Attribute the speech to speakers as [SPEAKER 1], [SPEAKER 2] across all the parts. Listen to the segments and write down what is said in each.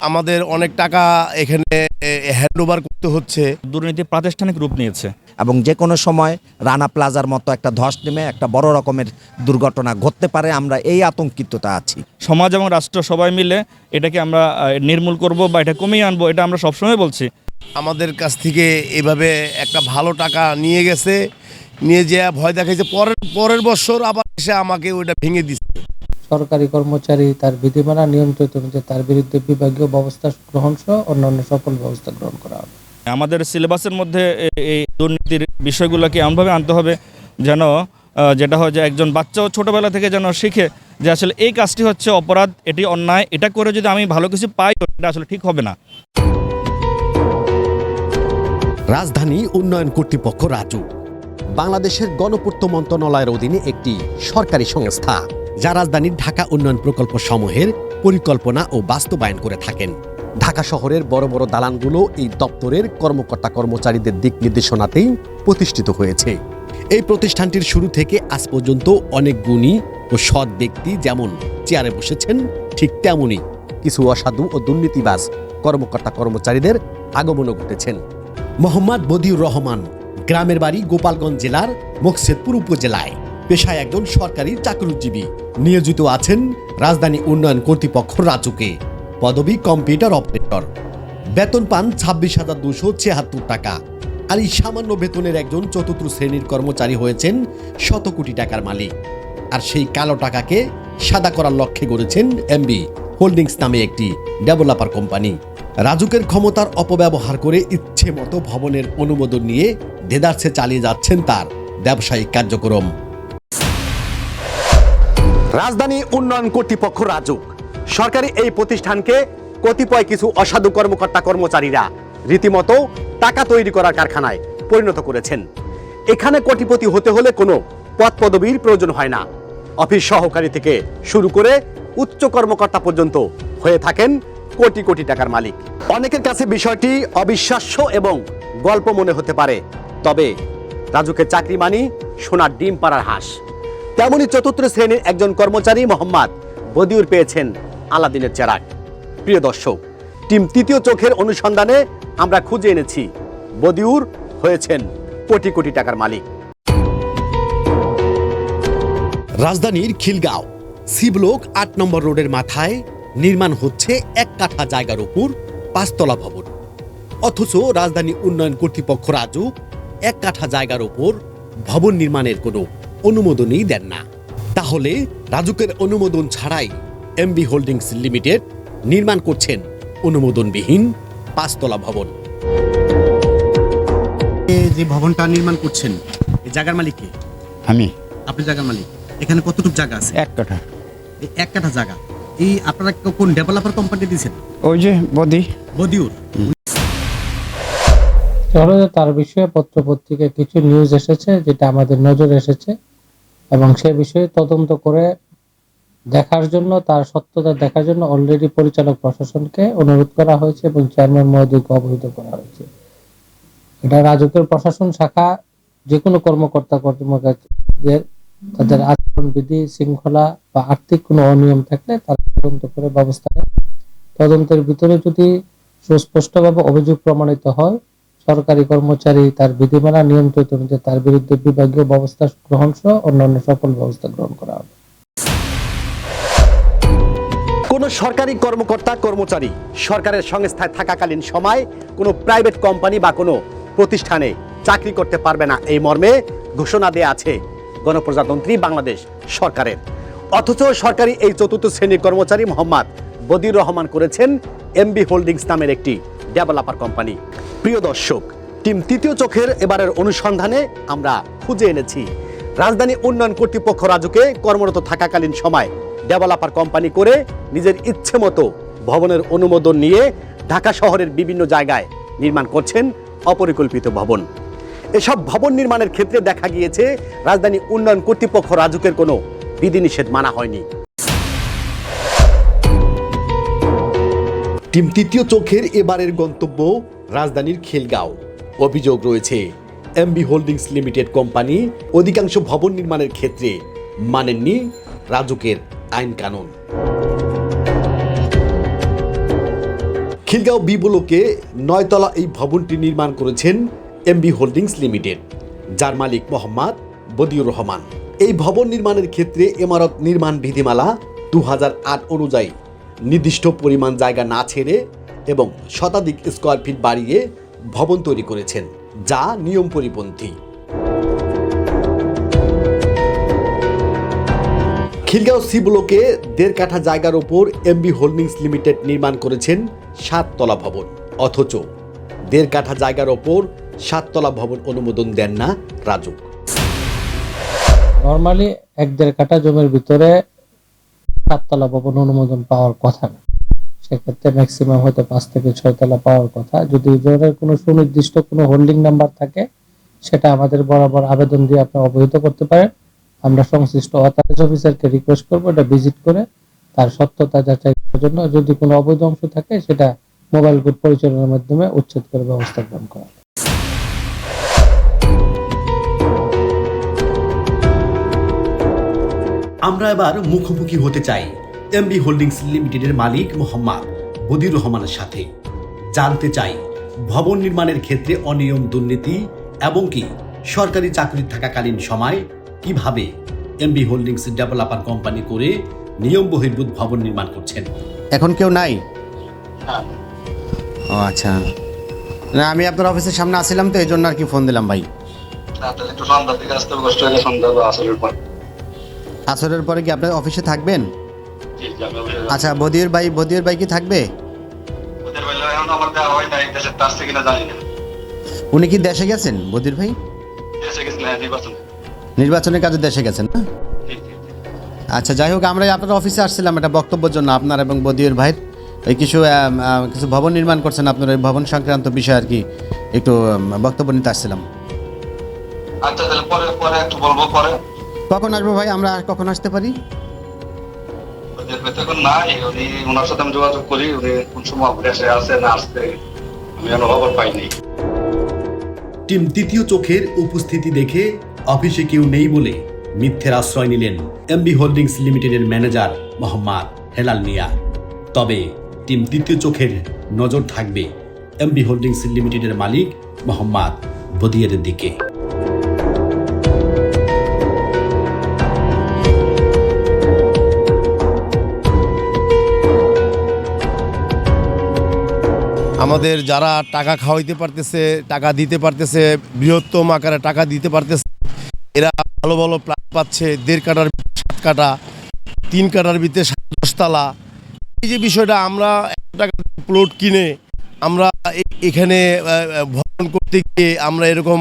[SPEAKER 1] আমাদের অনেক টাকা এখানে হ্যান্ডওভার করতে হচ্ছে।
[SPEAKER 2] দুর্নীতি প্রাতিষ্ঠানিক রূপ নিয়েছে
[SPEAKER 3] এবং যে কোনো সময় রানা প্লাজার মতো একটা ধস নেমে একটা বড় রকমের দুর্ঘটনা ঘটতে পারে, আমরা এই আতঙ্কিততা আছি।
[SPEAKER 2] সমাজ এবং রাষ্ট্র সবাই মিলে এটাকে আমরা নির্মূল করব বা এটা কমিয়ে আনবো, এটা আমরা সবসময় বলছি।
[SPEAKER 1] আমাদের কাছ থেকে এভাবে একটা ভালো টাকা নিয়ে গেছে, নিয়ে যে ভয় দেখাইছে, পরের বছর আবার এসে আমাকে ওইটা ভেঙে দিচ্ছে।
[SPEAKER 4] সরকারি কর্মচারী তার বিধিমালা নিয়ন্ত্রিত অনুযায়ী তার বিরুদ্ধে বিভাগীয় ব্যবস্থা গ্রহণ সহ অন্যান্য সকল ব্যবস্থা গ্রহণ করা হবে।
[SPEAKER 2] আমাদের সিলেবাসের মধ্যে এই দুর্নীতির বিষয়গুলোকে এমনভাবে আনতে হবে যেন যেটা হয় যে একজন বাচ্চাও ছোটোবেলা থেকে যেন শিখে যে আসলে এই কাজটি হচ্ছে অপরাধ, এটি অন্যায়, এটা করে যদি আমি ভালো কিছু পাই এটা আসলে ঠিক হবে না।
[SPEAKER 5] রাজধানী উন্নয়ন কর্তৃপক্ষ রাজুক বাংলাদেশের গণপূর্ত মন্ত্রণালয়ের অধীনে একটি সরকারি সংস্থা, যা রাজধানীর ঢাকা উন্নয়ন প্রকল্প সমূহের পরিকল্পনা ও বাস্তবায়ন করে থাকেন। ঢাকা শহরের বড় বড় দালানগুলো এই দপ্তরের কর্মকর্তা কর্মচারীদের দিক নির্দেশনাতেই প্রতিষ্ঠিত হয়েছে। এই প্রতিষ্ঠানটির শুরু থেকে আজ পর্যন্ত অনেক গুণী ও সৎ ব্যক্তি যেমন চেয়ারে বসেছেন, ঠিক তেমনই কিছু অসাধু ও দুর্নীতিবাজ কর্মকর্তা কর্মচারীদের আগমনও ঘটেছেন। মোহাম্মদ বদিউর রহমান, গ্রামের বাড়ি গোপালগঞ্জ জেলার মোকসেদপুর উপজেলায়, পেশায় একজন সরকারি চাকরিজীবী, নিয়োজিত আছেন রাজধানী উন্নয়ন কর্তৃপক্ষ রাজুকে, পদবি কম্পিউটার অপারেটর, বেতন পান 26,276 টাকা। আর এই সামান্য বেতনের একজন চতুর্থ শ্রেণীর কর্মচারী হয়েছেন শত কোটি টাকার মালিক। আর সেই কালো টাকাকে সাদা করার লক্ষ্যে গড়েছেন এমবি হোল্ডিংস নামে একটি ডেভেলপার কোম্পানি। রাজুকের ক্ষমতার অপব্যবহার করে ইচ্ছে মতো ভবনের অনুমোদন নিয়ে দেদারসে চালিয়ে যাচ্ছেন তার ব্যবসায়িক কার্যক্রম। রাজধানী উন্নয়ন কর্তৃপক্ষ রাজুক সরকারি এই প্রতিষ্ঠানকে কতিপয় কিছু অসাধু কর্মকর্তা কর্মচারীরা রীতিমতো টাকা তৈরি করার কারখানায় পরিণত করেছেন। এখানে কোটিপতি হতে হলে কোনো পদ পদবীর প্রয়োজন হয় না। অফিস সহকারী থেকে শুরু করে উচ্চ কর্মকর্তা পর্যন্ত হয়ে থাকেন কোটি কোটি টাকার মালিক। অনেকের কাছে বিষয়টি অবিশ্বাস্য এবং গল্প মনে হতে পারে, তবে রাজুকের চাকরি মানি সোনার ডিম পাড়ার হাঁস। তেমনি চতুর্থ শ্রেণীর একজন কর্মচারী মোহাম্মদ বদিউর পেয়েছেন আলাদিনের চেরাগ। প্রিয় দর্শক, টিম তৃতীয় চোখের অনুসন্ধানে আমরা খুঁজে এনেছি বদিউর হয়েছেন কোটি কোটি টাকার মালিক। রাজধানীর খিলগাঁও সি ব্লক 8 নম্বর রোডের মাথায় নির্মাণ হচ্ছে 1 কাঠা জায়গার উপর 5 তলা ভবন। অথচ রাজধানী উন্নয়ন কর্তৃপক্ষ রাজুক 1 কাঠা জায়গার উপর ভবন নির্মাণের কোনো অনুমোদনই দেন না। তাহলে রাজুকের অনুমোদন ছাড়াই এমবি হোল্ডিংস লিমিটেড নির্মাণ করছেন অনুমোদনবিহীন 5 তলা ভবন।
[SPEAKER 6] যে ভবনটা নির্মাণ করছেন এই জায়গার মালিক কে?
[SPEAKER 7] আমি।
[SPEAKER 6] আপনি জায়গার মালিক? এখানে কতটুকু জায়গা আছে?
[SPEAKER 7] 1 কাঠা।
[SPEAKER 6] এই 1 কাঠা জায়গা এই আপনারা কোন ডেভেলপার কোম্পানি দিয়েছেন?
[SPEAKER 7] ওই যে
[SPEAKER 6] বদিউর।
[SPEAKER 4] তার বিষয়ে পত্র পত্রিকায় কিছু নিউজ এসেছে যেটা আমাদের নজরে এসেছে এবং সে বিষয়ে তদন্ত করে দেখার জন্য, তার সত্যতা দেখার জন্য অলরেডি পরিচালক প্রশাসনকে অনুরোধ করা হয়েছে এবং চেয়ারম্যান মহোদয়কে অবহিত করা হয়েছে। এটা রাজুকের প্রশাসন শাখা যে কোনো কর্মকর্তা কর্মচারীদের তাদের আচরণ বিধি শৃঙ্খলা বা আর্থিক কোনো অনিয়ম থাকলে তারা তদন্ত করে ব্যবস্থা নেয়। তদন্তের ভিতরে যদি সুস্পষ্টভাবে অভিযোগ প্রমাণিত হয়, সরকারি কর্মচারী তার বিধিমালা নিয়ন্ত্রিত অনুযায়ী তার বিরুদ্ধে বিভাগীয় ব্যবস্থা গ্রহণ সহ অন্যান্য সকল ব্যবস্থা গ্রহণ করা হবে।
[SPEAKER 5] কোন সরকারি কর্মকর্তা কর্মচারী সরকারের সংস্থায় থাকাকালীন সময় কোনো প্রাইভেট কোম্পানি বা কোনো প্রতিষ্ঠানে চাকরি করতে পারবে না, এই মর্মে ঘোষণা দেয়া আছে গণপ্রজাতন্ত্রী বাংলাদেশ সরকারের। অথচ সরকারি এই চতুর্থ শ্রেণীর কর্মচারী মোহাম্মদ বদিউর রহমান করেছেন এমবি হোল্ডিংস নামের একটি ডেভেলপার কোম্পানি। প্রিয় দর্শক, টিম তৃতীয় চোখের এবারের অনুসন্ধানে আমরা খুঁজে এনেছি রাজধানী উন্নয়ন কর্তৃপক্ষ রাজুকে কর্মরত থাকাকালীন সময় ডেভেলপার কোম্পানি করে নিজের ইচ্ছে মতো ভবনের অনুমোদন নিয়ে ঢাকা শহরের বিভিন্ন জায়গায় নির্মাণ করছেন অপরিকল্পিত ভবন। এসব ভবন নির্মাণের ক্ষেত্রে দেখা গিয়েছে রাজধানী উন্নয়ন কর্তৃপক্ষ রাজুকের কোনো বিধিনিষেধ মানা হয়নি। টিম তৃতীয় চোখের এবারের গন্তব্য রাজধানীর খিলগাঁও। অভিযোগ রয়েছে এমবি হোল্ডিংস লিমিটেড কোম্পানি অধিকাংশ ভবন নির্মাণের ক্ষেত্রে মানেননি রাজুকের আইন কানুন। খিলগাঁও বি ব্লকে 9 তলা এই ভবনটি নির্মাণ করেছেন এমবি হোল্ডিংস লিমিটেড, যার মালিক মোহাম্মদ বদিউর রহমান। এই ভবন নির্মাণের ক্ষেত্রে ইমারত নির্মাণ বিধিমালা 2008 অনুযায়ী নির্দিষ্ট পরিমাণ জায়গা না ছেড়ে এবং শতাধিক স্কোয়ার ফিট বাড়িয়ে ভবন তৈরি করেছেন, যা নিয়ম পরিপন্থী। খিলগাঁও সি ব্লকে 1.5 কাঠা জায়গার ওপর এমবি হোল্ডিংস লিমিটেড নির্মাণ করেছেন 7 তলা ভবন, অথচ 1.5 কাঠা জায়গার ওপর 7 তলা ভবন অনুমোদন দেন না রাজুক।
[SPEAKER 4] নর্মালি 1.5 কাঠা জমির ভিতরে 7 তলা ভবন অনুমোদন পাওয়ার কথা না, সেক্ষেত্রে ম্যাক্সিমাম হয়তো 5 থেকে 6 তলা পাওয়ার কথা। যদি এই ধরনের কোনো সুনির্দিষ্ট কোনো হোল্ডিং নাম্বার থাকে, সেটা আমাদের বরাবর আবেদন দিয়ে আপনি অবহিত করতে পারেন। আমরা সংশ্লিষ্ট অথরাইজ অফিসারকে রিকোয়েস্ট করবো এটা ভিজিট করে তার সত্যতা যাচাই করার জন্য। যদি কোনো অবৈধ অংশ থাকে, সেটা মোবাইল কোর্ট পরিচালনার মাধ্যমে উচ্ছেদ করে ব্যবস্থা গ্রহণ করা।
[SPEAKER 5] আমরা এবার মুখোমুখি হতে চাই এমবি হোল্ডিংস লিমিটেডের মালিক মোহাম্মদ বদিউর রহমানের সাথে। জানতে চাই ভবন নির্মাণের ক্ষেত্রে অনিয়ম, দুর্নীতি এবং কি সরকারি চাকরি থাকাকালীন সময় কিভাবে এমবি হোল্ডিংস ডেভেলপার কোম্পানি করে নিয়ম বহির্ভূত ভবন নির্মাণ করছেন।
[SPEAKER 7] এখন কেউ নাই? ও আচ্ছা, না আমি আপনার অফিসের সামনে আসছিলাম তো, এই জন্য আর কি ফোন দিলাম ভাই। আসরের পরে কি আপনার অফিসে থাকবেন? আচ্ছা, বদিউর ভাই কি থাকবে? উনি কি দেশে গেছেন বদিউর ভাই? নির্বাচনের কাজে দেশে গেছেন না? আচ্ছা, যাই হোক, আমরা আপনার অফিসে আসছিলাম একটা বক্তব্যের জন্য, আপনার এবং বদিউর ভাইয়ের এই কিছু ভবন নির্মাণ করছেন, আপনার ওই ভবন সংক্রান্ত বিষয় আর কি একটু বক্তব্য নিতে আসছিলাম।
[SPEAKER 8] আচ্ছা, তাহলে পরে একটু বলবো। পরে
[SPEAKER 7] কখন আসবো ভাই? আমরা কখন আসতে পারি?
[SPEAKER 8] নাই, উনি ওনার সাথে আমি যোগাযোগ করি, উনি কোন সময় দেশে আসে না আসতে আমি এখনো খবর পাইনি।
[SPEAKER 5] টিম তৃতীয় চোখের উপস্থিতি দেখে অফিসে কেউ নেই বলে মিথ্যের আশ্রয় নিলেন এমবি হোল্ডিংস লিমিটেডের ম্যানেজার মোহাম্মদ হেলাল মিয়া। তবে টিম তৃতীয় চোখের নজর থাকবে এমবি হোল্ডিংস লিমিটেডের মালিক মোহাম্মদ বদিউরের দিকে।
[SPEAKER 1] আমাদের যারা টাকা খাওয়াইতে পারতেছে, টাকা দিতে পারতেছে, বৃহত্তম আকারে টাকা দিতে পারতেছে, এরা ভালো ভালো প্ল্যান পাচ্ছে। 1.5 কাঠার 7 কাঠা, 3 কাঠার ভিতরে 10 তলা। এই যে বিষয়টা, আমরা 1 টাকা প্লট কিনে আমরা এখানে ভবন করতে গিয়ে আমরা এরকম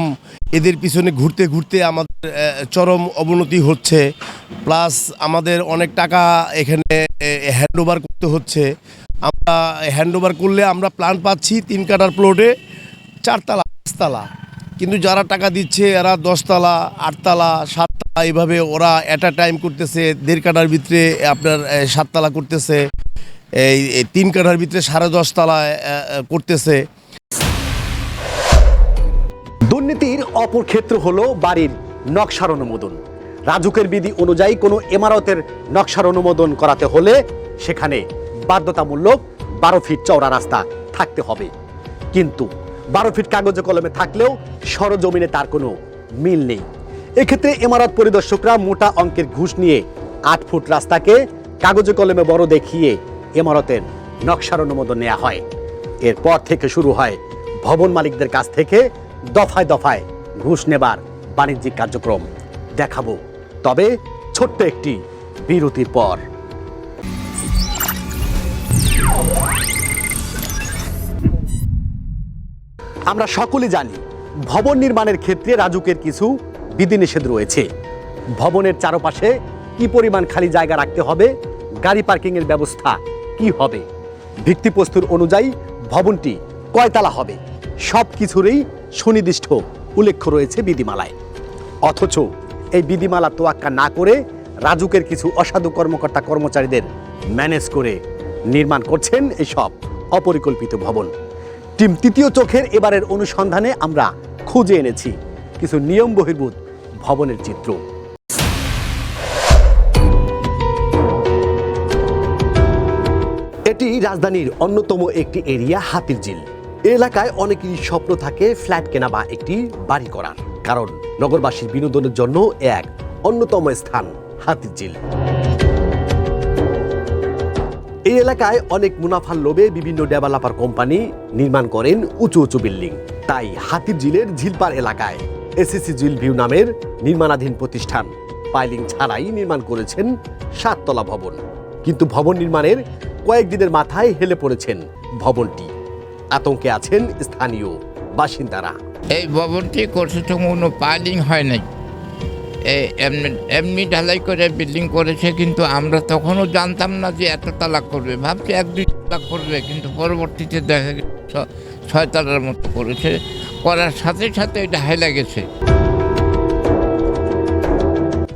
[SPEAKER 1] এদের পিছনে ঘুরতে ঘুরতে আমাদের চরম অবনতি হচ্ছে। প্লাস আমাদের অনেক টাকা এখানে হ্যান্ডওভার করতে হচ্ছে। আমরা হ্যান্ডওভার করলে আমরা প্ল্যান পাচ্ছি 3 কাঠার প্লটে 4 তলা 5 তলা, কিন্তু যারা টাকা দিচ্ছে এরা 10 তলা 8 তলা 7 তলা এইভাবে ওরা অ্যাট আ টাইম করতেছে। 1.5 কাঠার ভিতরে আপনার 7 তলা করতেছে, এই 3 কাঠার ভিতরে 10.5 তলা করতেছে।
[SPEAKER 5] দুর্নীতির অপর ক্ষেত্র হলো বাড়ির নকশার অনুমোদন। রাজুকের বিধি অনুযায়ী কোনো ইমারতের নকশার অনুমোদন করাতে হলে সেখানে বাধ্যতামূলক 12 ফিট চওড়া রাস্তা থাকতে হবে। কিন্তু 12 ফিট কাগজে কলমে থাকলেও সরজমিনে তার কোনো মিল নেই। এক্ষেত্রে ইমারত পরিদর্শকরা মোটা অঙ্কের ঘুষ নিয়ে 8 ফুট রাস্তাকে কাগজে কলমে বড় দেখিয়ে ইমারতের নকশার অনুমোদন নেওয়া হয়। এরপর থেকে শুরু হয় ভবন মালিকদের কাছ থেকে দফায় দফায় ঘুষ নেবার বাণিজ্যিক কার্যক্রম। দেখাবো, তবে ছোট্ট একটি বিরতির পর। আমরা সকলে জানি ভবন নির্মাণের ক্ষেত্রে রাজুকের কিছু বিধিনিষেধ রয়েছে। ভবনের চারপাশে কি পরিমাণ খালি জায়গা রাখতে হবে, গাড়ি পার্কিংয়ের ব্যবস্থা কি হবে, ভিত্তিপ্রস্তর অনুযায়ী ভবনটি কয়তলা হবে, সব কিছুরই সুনির্দিষ্ট উল্লেখ রয়েছে বিধিমালায়। অথচ এই বিধিমালা তোয়াক্কা না করে রাজুকের কিছু অসাধু কর্মকর্তা কর্মচারীদের ম্যানেজ করে নির্মাণ করছেন এসব অপরিকল্পিত ভবন। টিম তৃতীয় চোখের এবারের অনুসন্ধানে আমরা খুঁজে এনেছি কিছু নিয়ম বহির্ভূত ভবনের চিত্র। এটি রাজধানীর অন্যতম একটি এরিয়া হাতিরঝিল। এই এলাকায় অনেকেরই স্বপ্ন থাকে ফ্ল্যাট কেনা বা একটি বাড়ি করার, কারণ নগরবাসীর বিনোদনের জন্য এক অন্যতম স্থান হাতিরঝিল। এই এলাকায় অনেক মুনাফার লোভে বিভিন্ন ডেভেলপার কোম্পানি নির্মাণ করেন উঁচু উঁচু বিল্ডিং। তাই হাতিরঝিলের ঝিলপাড় এলাকায় এসএসসি ঝিল ভিউ নামের নির্মাণাধীন প্রতিষ্ঠান পাইলিং ছাড়াই নির্মাণ করেছেন 7 তলা ভবন। কিন্তু ভবন নির্মাণের কয়েকদিনের মাথায় হেলে পড়েছেন ভবনটি। আতঙ্কে আছেন স্থানীয় বাসিন্দারা।
[SPEAKER 9] এই ভবনটি করছে তো কোনো পাইলিং হয় নাই, এমনি ঢালাই করে বিল্ডিং করেছে, কিন্তু আমরা তখনও জানতাম না যে এত তালা করবে, ভাবছি 1-2 তালা করবে, কিন্তু পরবর্তীতে দেখা গেছে 6 তালার মতো করেছে। করার সাথে সাথে এটা হেলে গেছে।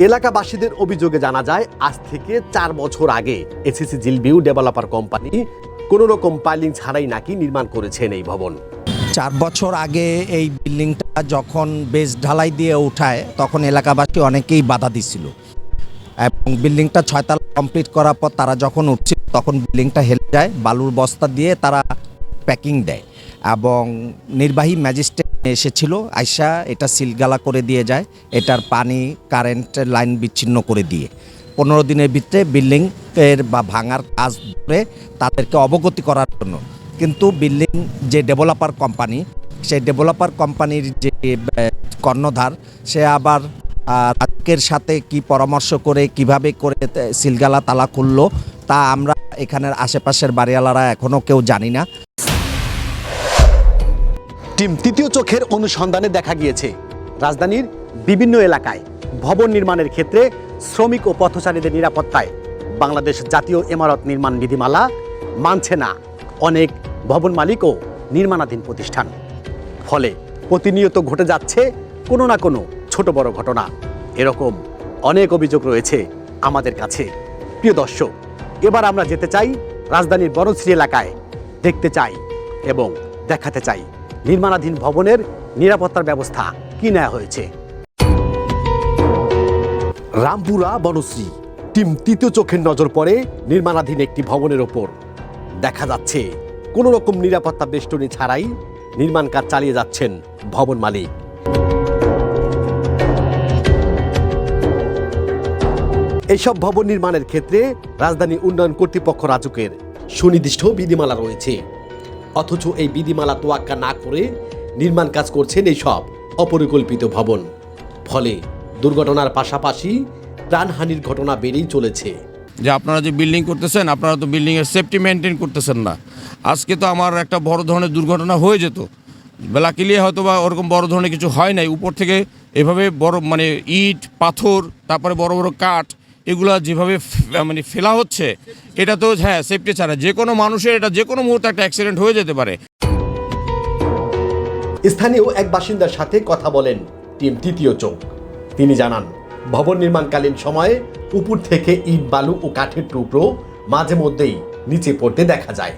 [SPEAKER 5] এলাকাবাসীদের অভিযোগে জানা যায়, আজ থেকে 4 বছর আগে এসএসসি ঝিল ভিউ ডেভেলপার কোম্পানি কোনো রকম পাইলিং ছাড়াই নাকি নির্মাণ করেছেন এই ভবন।
[SPEAKER 3] 4 বছর আগে এই বিল্ডিংটা যখন বেস ঢালাই দিয়ে উঠায় তখন এলাকাবাসী অনেকেই বাধা দিছিল, এবং বিল্ডিংটা 6 তলা কমপ্লিট করার পর তারা যখন উঠছিল তখন বিল্ডিংটা হেলে যায়। বালুর বস্তা দিয়ে তারা প্যাকিং দেয়, এবং নির্বাহী ম্যাজিস্ট্রেট এসেছিল, আইসা এটা সিলগালা করে দিয়ে যায়, এটার পানি কারেন্টের লাইন বিচ্ছিন্ন করে দিয়ে 15 দিনের ভিতরে বিল্ডিংয়ের বা ভাঙার কাজ ধরে তাদেরকে অবগতি করার জন্য। কিন্তু বিল্ডিং যে ডেভেলপার কোম্পানি, সেই ডেভেলপার কোম্পানির যে কর্ণধার, সে আবার রাজকের সাথে কি পরামর্শ করে কিভাবে করে সিলগালা তালা খুললো তা আমরা এখানের আশেপাশের বাড়িওয়ালারা এখনও কেউ জানি না।
[SPEAKER 5] টিম তৃতীয় চোখের অনুসন্ধানে দেখা গিয়েছে, রাজধানীর বিভিন্ন এলাকায় ভবন নির্মাণের ক্ষেত্রে শ্রমিক ও পথচারীদের নিরাপত্তায় বাংলাদেশ জাতীয় ইমারত নির্মাণ বিধিমালা মানছে না অনেক ভবন মালিক ও নির্মাণাধীন প্রতিষ্ঠান। ফলে প্রতিনিয়ত ঘটে যাচ্ছে কোনো না কোনো ছোট বড় ঘটনা। এরকম অনেক অভিযোগ রয়েছে আমাদের কাছে। প্রিয় দর্শক, এবার আমরা যেতে চাই রাজধানীর বনশ্রী এলাকায়, দেখতে চাই এবং দেখাতে চাই নির্মাণাধীন ভবনের নিরাপত্তার ব্যবস্থা কি নেওয়া হয়েছে। রামপুরা বনশ্রী। টিম তৃতীয় চোখের নজর পড়ে নির্মাণাধীন একটি ভবনের ওপর। দেখা যাচ্ছে কোনো রকম নিরাপত্তা বেষ্টনী ছাড়াই নির্মাণ কাজ চালিয়ে যাচ্ছেন ভবন মালিক। এইসব ভবন নির্মাণের ক্ষেত্রে রাজধানী উন্নয়ন কর্তৃপক্ষ রাজুকের সুনির্দিষ্ট বিধিমালা রয়েছে, অথচ এই বিধিমালা তোয়াক্কা না করে নির্মাণ কাজ করছেন এইসব অপরিকল্পিত ভবন। ফলে দুর্ঘটনার পাশাপাশি প্রাণহানির ঘটনা বেড়েই চলেছে।
[SPEAKER 10] যে আপনারা যে বিল্ডিং করতেছেন, আপনারা তো বিল্ডিংয়ের সেফটি মেনটেন করতেছেন না। আজকে তো আমার একটা বড় ধরনের দুর্ঘটনা হয়ে যেত, বেলাকিলিয়ে হয়তো বা ওরকম বড় ধরনের কিছু হয় নাই, উপর থেকে এভাবে বড় মানে ইট পাথর তারপরে বড় বড় কাঠ এগুলা যেভাবে মানে ফেলা হচ্ছে, এটা তো হ্যাঁ সেফটি ছাড়া যে কোনো মানুষের এটা যে কোনো মুহূর্তে একটা অ্যাক্সিডেন্ট হয়ে যেতে পারে।
[SPEAKER 5] স্থানীয় এক বাসিন্দার সাথে কথা বলেন টিম তৃতীয় চোখ। তিনি জানান, ভবন নির্মাণকালীন সময়ে উপর থেকে ইট বালু ও কাঠের টুকরো মাঝে মধ্যেই নিচে পড়তে দেখা যায়,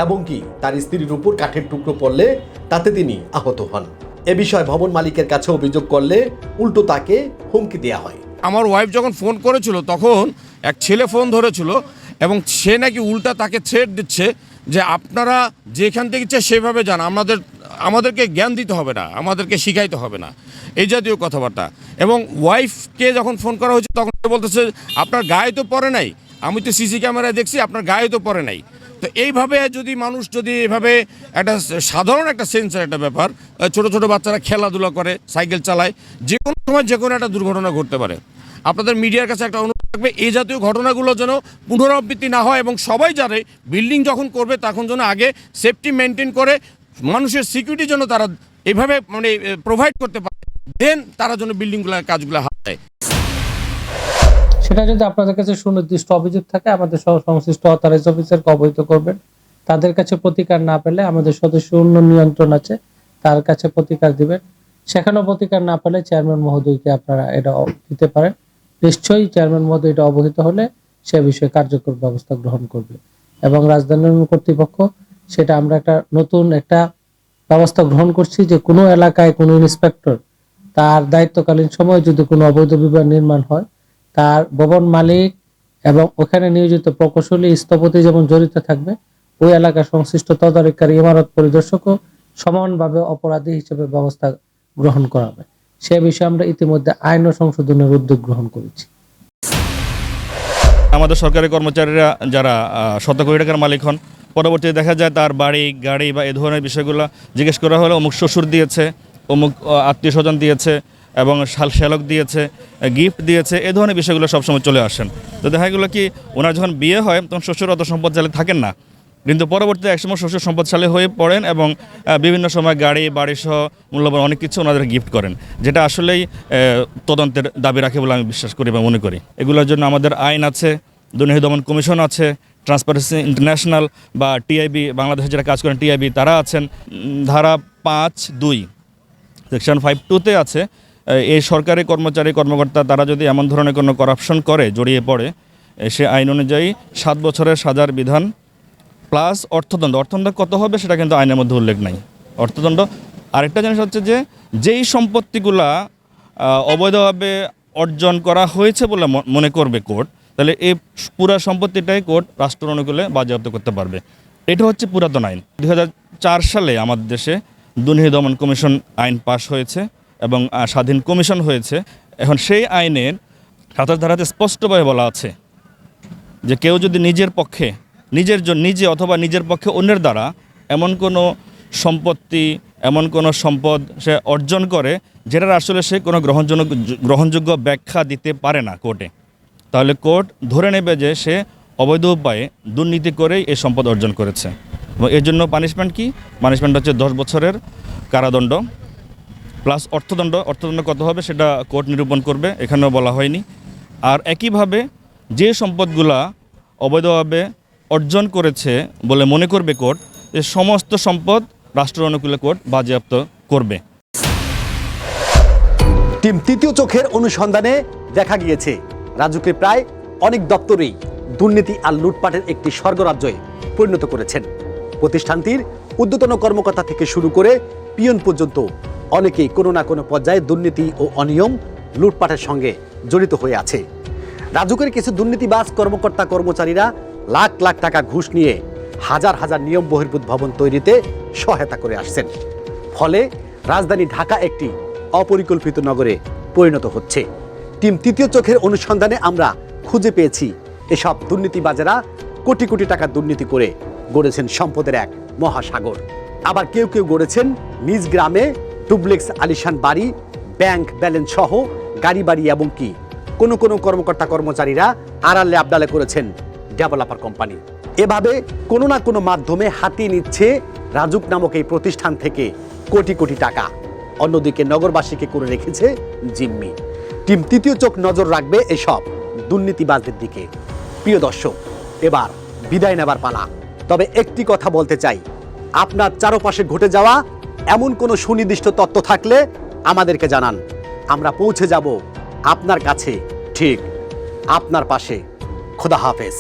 [SPEAKER 5] এবং কি তার স্ত্রীর উপর কাঠের টুকরো পড়লে তাতে তিনি আহত হন। এ বিষয়ে ভবন মালিকের কাছে অভিযোগ করলে উল্টো তাকে হুমকি দেওয়া হয়।
[SPEAKER 10] আমার ওয়াইফ যখন ফোন করেছিল তখন এক ছেলে ফোন ধরেছিল, এবং সে নাকি উল্টা তাকে থ্রেট দিচ্ছে যে আপনারা যেখান থেকে ইচ্ছে সেভাবে যান, আমাদেরকে জ্ঞান দিতে হবে না, আমাদেরকে শিখাইতে হবে না, এই জাতীয় কথাবার্তা। এবং ওয়াইফকে যখন ফোন করা হয়েছে তখন সে বলতেছে আপনার গায়ে তো পড়ে নাই, আমি তো সিসি ক্যামেরায় দেখছি আপনার গায়ে তো পড়ে নাই। তো এইভাবে যদি মানুষ যদি এভাবে একটা সাধারণ একটা সেন্সের একটা ব্যাপার, ছোট ছোট বাচ্চারা খেলাধুলা করে, সাইকেল চালায়, যে কোনো সময় যে কোনো একটা দুর্ঘটনা ঘটতে পারে। আপনাদের মিডিয়ার কাছে একটা অনুরোধ থাকবে, এই জাতীয় ঘটনাগুলো যেন পুনরাবৃত্তি না হয়, এবং সবাই জানে বিল্ডিং যখন করবে তখন যেন আগে সেফটি মেনটেন করে মানুষের সিকিউরিটির জন্য তারা এভাবে মানে প্রোভাইড করতে পারে, দেন তারা যেন বিল্ডিংগুলোর কাজগুলো হাত দেয়।
[SPEAKER 4] সেটা যদি আপনাদের কাছে সুনির্দিষ্ট অভিযোগ থাকে আমাদের সংশ্লিষ্ট অথরাইজ অফিসারকে অবহিত করবেন। তাদের কাছে প্রতিকার না পেলে আমাদের সদস্য উন্নয়ন নিয়ন্ত্রণ আছে, তার কাছে প্রতিকার দিবেন। সেখানেও প্রতিকার না পেলে চেয়ারম্যান মহোদয়কে আপনারা এটা দিতে পারেন। নিশ্চয়ই চেয়ারম্যান মহোদয় এটা অবহিত হলে সে বিষয়ে কার্যকর ব্যবস্থা গ্রহণ করবে, এবং রাজধানী কর্তৃপক্ষ সেটা আমরা একটা নতুন একটা ব্যবস্থা গ্রহণ করছি যে কোনো এলাকায় কোনো ইন্সপেক্টর তার দায়িত্বকালীন সময় যদি কোনো অবৈধ বিভাগ নির্মাণ হয়, তার ভবন মালিক এবং ওখানে নিয়োজিত প্রকৌশলী স্থপতি যেমন জড়িত থাকবে, ওই এলাকার সংশ্লিষ্ট তদারকিকারী ইমারত পরিদর্শকও সমানভাবে অপরাধী হিসেবে ব্যবস্থা গ্রহণ করা হবে। সে বিষয়ে আমরা ইতিমধ্যে আইন ও সংশোধনের উদ্যোগ গ্রহণ করেছি।
[SPEAKER 2] আমাদের সরকারি কর্মচারীরা যারা শত কোটি টাকার মালিক হন, পরবর্তীতে দেখা যায় তার বাড়ি গাড়ি বা এ ধরনের বিষয়গুলো জিজ্ঞেস করা হলে অমুক শ্বশুর দিয়েছে, অমুক আত্মীয় স্বজন দিয়েছে এবং শ্যালক দিয়েছে, গিফট দিয়েছে, এ ধরনের বিষয়গুলো সবসময় চলে আসেন। তো দেখা গেলো কি ওনার যখন বিয়ে হয় তখন শ্বশুর অত সম্পদশালী থাকেন না, কিন্তু পরবর্তীতে একসময় শ্বশুর সম্পদশালী হয়ে পড়েন এবং বিভিন্ন সময় গাড়ি বাড়ি সহ মূল্যবান অনেক কিছু ওনাদের গিফট করেন, যেটা আসলেই তদন্তের দাবি রাখে বলে আমি বিশ্বাস করি বা মনে করি। এগুলোর জন্য আমাদের আইন আছে, দুর্নীতি দমন কমিশন আছে, ট্রান্সপারেন্সি ইন্টারন্যাশনাল বা টিআইবি, বাংলাদেশে যারা কাজ করেন টিআইবি তারা আছেন। ধারা 5(2) সেকশন 5(2)তে আছে এই সরকারি কর্মচারী কর্মকর্তা তারা যদি এমন ধরনের কোনো করাপশন করে জড়িয়ে পড়ে, সে আইন অনুযায়ী 7 বছরের সাজার বিধান প্লাস অর্থদণ্ড। অর্থদণ্ড কত হবে সেটা কিন্তু আইনের মধ্যে উল্লেখ নাই, অর্থদণ্ড। আরেকটা জিনিস হচ্ছে যে যেই সম্পত্তিগুলা অবৈধভাবে অর্জন করা হয়েছে বলে মনে করবে কোর্ট, তাহলে এই পুরা সম্পত্তিটাই কোর্ট রাষ্ট্র অনুকূলে বাজেয়াপ্ত করতে পারবে। এটা হচ্ছে পুরাতন আইন। 2004 সালে আমাদের দেশে দুর্নীতি দমন কমিশন আইন পাশ হয়েছে এবং স্বাধীন কমিশন হয়েছে। এখন সেই আইনের 27 ধারাতে স্পষ্টভাবে বলা আছে যে কেউ যদি নিজের পক্ষে নিজে অথবা নিজের পক্ষে অন্যের দ্বারা এমন কোনো সম্পত্তি এমন কোনো সম্পদ সে অর্জন করে যেটার আসলে সে কোনো গ্রহণযোগ্য ব্যাখ্যা দিতে পারে না কোর্টে, তাহলে কোর্ট ধরে নেবে যে সে অবৈধ উপায়ে দুর্নীতি করেই এই সম্পদ অর্জন করেছে। এবং এর জন্য পানিশমেন্ট কি? পানিশমেন্ট হচ্ছে 10 বছরের কারাদণ্ড প্লাস অর্থদণ্ড। অর্থদণ্ড কত হবে সেটা কোর্ট নিরূপণ করবে, এখানেও বলা হয়নি। আর একইভাবে যে সম্পদগুলা অবৈধভাবে অর্জন করেছে বলে মনে করবে কোর্ট, এই সমস্ত সম্পদ রাষ্ট্র অনুকূলে কোর্ট বাজেয়াপ্ত করবে।
[SPEAKER 5] টিম তৃতীয় চোখের অনুসন্ধানে দেখা গিয়েছে রাজুকে প্রায় অনেক দপ্তরেই দুর্নীতি আর লুটপাটের একটি স্বর্গরাজ্যে পরিণত করেছেন। প্রতিষ্ঠানটির ঊর্ধ্বতন কর্মকর্তা থেকে শুরু করে পিয়ন পর্যন্ত অনেকেই কোনো না কোনো পর্যায়ে দুর্নীতি ও অনিয়ম লুটপাটের সঙ্গে জড়িত হয়ে আছে। রাজুকের কিছু দুর্নীতিবাজ কর্মকর্তা কর্মচারীরা লাখ লাখ টাকা ঘুষ নিয়ে হাজার হাজার নিয়ম বহির্ভূত ভবন তৈরিতে সহায়তা করে আসছেন। ফলে রাজধানী ঢাকা একটি অপরিকল্পিত নগরে পরিণত হচ্ছে। টিম তৃতীয় চোখের অনুসন্ধানে আমরা খুঁজে পেয়েছি এসব দুর্নীতিবাজেরা কোটি কোটি টাকা দুর্নীতি করে গড়েছেন সম্পদের এক মহাসাগর। আবার কেউ কেউ গড়েছেন নিজ গ্রামে ডুপ্লেক্স আলিশান বাড়ি, ব্যাংক ব্যালেন্স সহ গাড়ি বাড়ি, এবং কি কোনো কোনো কর্মকর্তা কর্মচারীরা আড়ালে আবডালে করেছেন ডেভেলপার কোম্পানি। এভাবে কোনো না কোনো মাধ্যমে হাতিয়ে নিচ্ছে রাজুক নামক এই প্রতিষ্ঠান থেকে কোটি কোটি টাকা। অন্যদিকে নগরবাসীকে করে রেখেছে জিম্মি। টিম তৃতীয় চোখ নজর রাখবে এসব দুর্নীতিবাজদের দিকে। প্রিয় দর্শক, এবার বিদায় নেবার পালা। তবে একটি কথা বলতে চাই, আপনার চারপাশে ঘটে যাওয়া এমন কোনো সুনির্দিষ্ট তথ্য থাকলে আমাদেরকে জানান, আমরা পৌঁছে যাব আপনার কাছে ঠিক আপনার পাশে। খোদা হাফেজ।